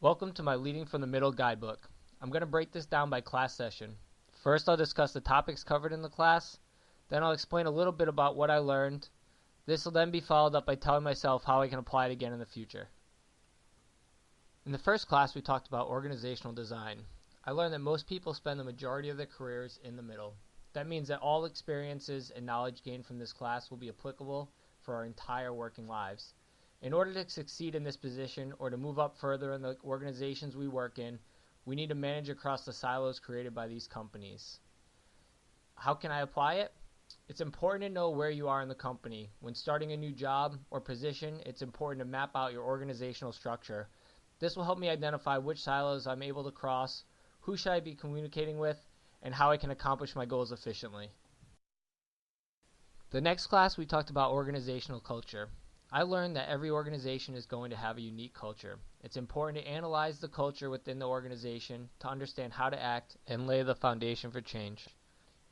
Welcome to my Leading from the Middle Guidebook. I'm going to break this down by class session. First, I'll discuss the topics covered in the class. Then I'll explain a little bit about what I learned. This will then be followed up by telling myself how I can apply it again in the future. In the first class, we talked about organizational design. I learned that most people spend the majority of their careers in the middle. That means that all experiences and knowledge gained from this class will be applicable for our entire working lives. In order to succeed in this position or to move up further in the organizations we work in, we need to manage across the silos created by these companies. How can I apply it? It's important to know where you are in the company. When starting a new job or position, it's important to map out your organizational structure. This will help me identify which silos I'm able to cross, who should I be communicating with, and how I can accomplish my goals efficiently. The next class we talked about organizational culture. I learned that every organization is going to have a unique culture. It's important to analyze the culture within the organization to understand how to act and lay the foundation for change.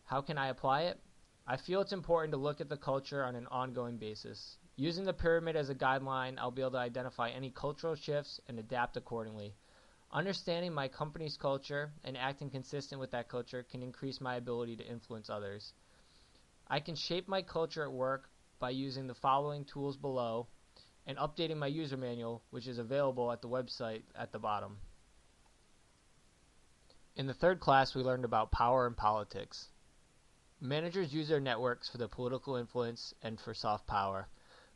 How can I apply it? I feel it's important to look at the culture on an ongoing basis. Using the pyramid as a guideline, I'll be able to identify any cultural shifts and adapt accordingly. Understanding my company's culture and acting consistent with that culture can increase my ability to influence others. I can shape my culture at work by using the following tools below and updating my user manual, which is available at the website at the bottom. In the third class, we learned about power and politics. Managers use their networks for their political influence and for soft power.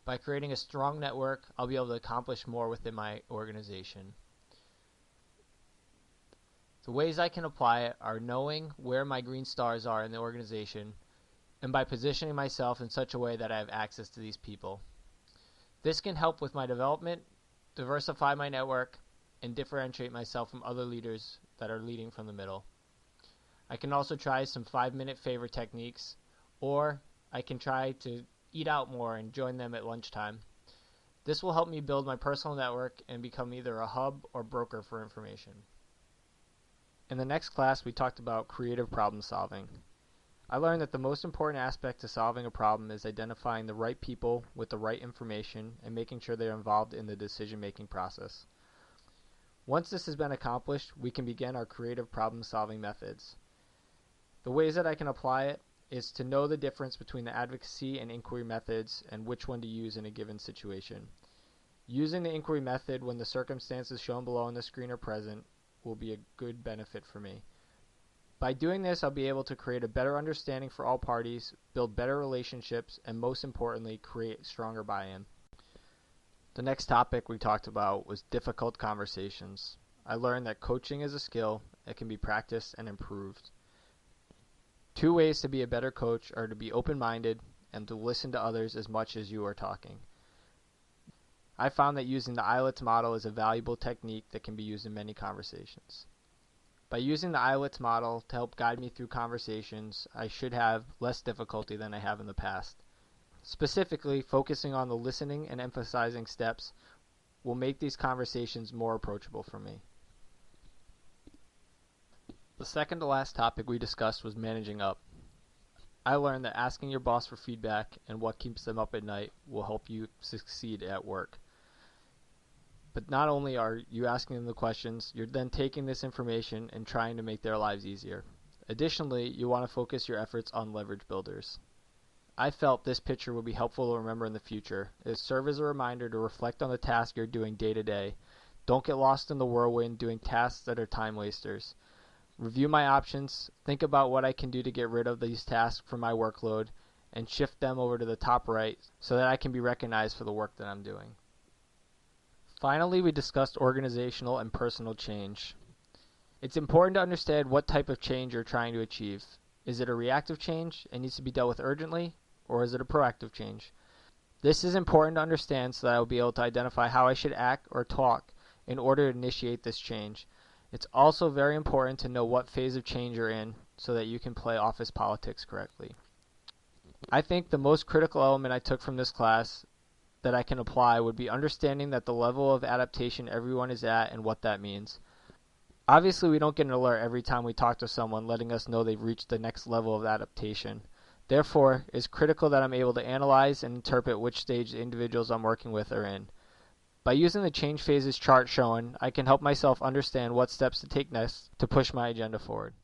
By creating a strong network, I'll be able to accomplish more within my organization. The ways I can apply it are knowing where my green stars are in the organization and by positioning myself in such a way that I have access to these people. This can help with my development, diversify my network, and differentiate myself from other leaders that are leading from the middle. I can also try some 5-minute favor techniques, or I can try to eat out more and join them at lunchtime. This will help me build my personal network and become either a hub or broker for information. In the next class, we talked about creative problem solving. I learned that the most important aspect to solving a problem is identifying the right people with the right information and making sure they are involved in the decision-making process. Once this has been accomplished, we can begin our creative problem-solving methods. The ways that I can apply it is to know the difference between the advocacy and inquiry methods and which one to use in a given situation. Using the inquiry method when the circumstances shown below on the screen are present will be a good benefit for me. By doing this, I'll be able to create a better understanding for all parties, build better relationships, and most importantly, create stronger buy-in. The next topic we talked about was difficult conversations. I learned that coaching is a skill that can be practiced and improved. 2 ways to be a better coach are to be open-minded and to listen to others as much as you are talking. I found that using the IELTS model is a valuable technique that can be used in many conversations. By using the IELTS model to help guide me through conversations, I should have less difficulty than I have in the past. Specifically, focusing on the listening and emphasizing steps will make these conversations more approachable for me. The second to last topic we discussed was managing up. I learned that asking your boss for feedback and what keeps them up at night will help you succeed at work. But not only are you asking them the questions, you're then taking this information and trying to make their lives easier. Additionally, you want to focus your efforts on leverage builders. I felt this picture would be helpful to remember in the future. It will serve as a reminder to reflect on the task you're doing day to day. Don't get lost in the whirlwind doing tasks that are time wasters. Review my options, think about what I can do to get rid of these tasks from my workload, and shift them over to the top right so that I can be recognized for the work that I'm doing. Finally, we discussed organizational and personal change. It's important to understand what type of change you're trying to achieve. Is it a reactive change and needs to be dealt with urgently, or is it a proactive change? This is important to understand so that I will be able to identify how I should act or talk in order to initiate this change. It's also very important to know what phase of change you're in so that you can play office politics correctly. I think the most critical element I took from this class that I can apply would be understanding that the level of adaptation everyone is at and what that means. Obviously, we don't get an alert every time we talk to someone letting us know they've reached the next level of adaptation. Therefore, it's critical that I'm able to analyze and interpret which stage the individuals I'm working with are in. By using the change phases chart shown, I can help myself understand what steps to take next to push my agenda forward.